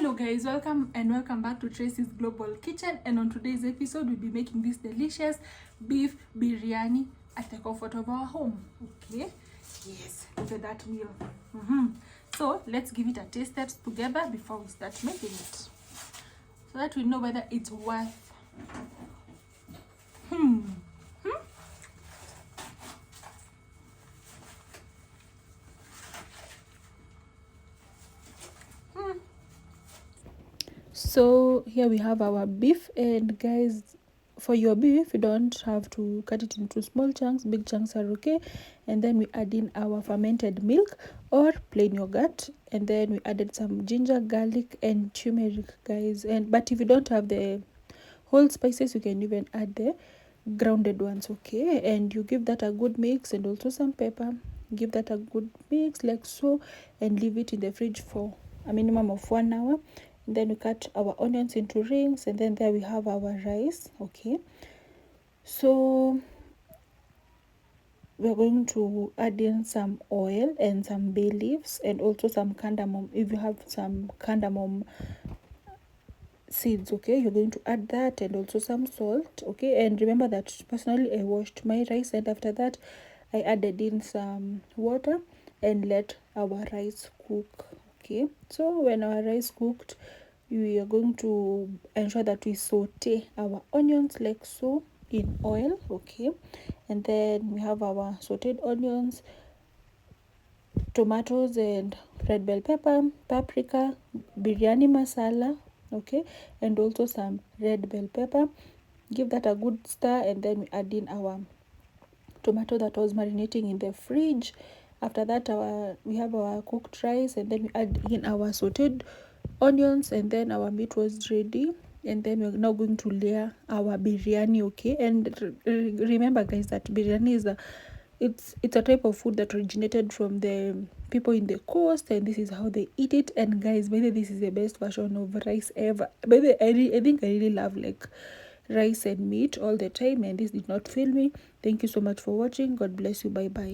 Hello guys, welcome back to Tracy's Global Kitchen, and on today's episode we'll be making this delicious beef biryani at the comfort of our home. Okay, yes, look at that meal. So let's give it a taste test together before we start making it, so that we know whether it's worth So here we have our beef, and guys, for your beef you don't have to cut it into small chunks, big chunks are okay. And then we add in our fermented milk or plain yogurt, and then we added some ginger, garlic and turmeric, guys. But if you don't have the whole spices, you can even add the grounded ones, okay. And you give that a good mix, and also some pepper. Give that a good mix like so, and leave it in the fridge for a minimum of 1 hour. And then we cut our onions into rings, and then there we have our rice, okay. So we're going to add in some oil and some bay leaves, and also some cardamom. If you have some cardamom seeds, okay, you're going to add that, and also some salt, okay. And remember that personally I washed my rice, and after that I added in some water and let our rice cook, okay. So when our rice cooked, we are going to ensure that we saute our onions like so in oil, okay. And then we have our sauteed onions, tomatoes and red bell pepper, paprika, biryani masala, okay, and also some red bell pepper. Give that a good stir, and then we add in our tomato that was marinating in the fridge. After that, we have our cooked rice, and then we add in our sauteed onions, and then our meat was ready. And then we're now going to layer our biryani, okay. And remember guys, that biryani is it's a type of food that originated from the people in the coast, and this is how they eat it. And guys, by the way, this is the best version of rice ever. By the way, I think I really love like rice and meat all the time, and this did not fail me. Thank you so much for watching. God bless you. Bye bye.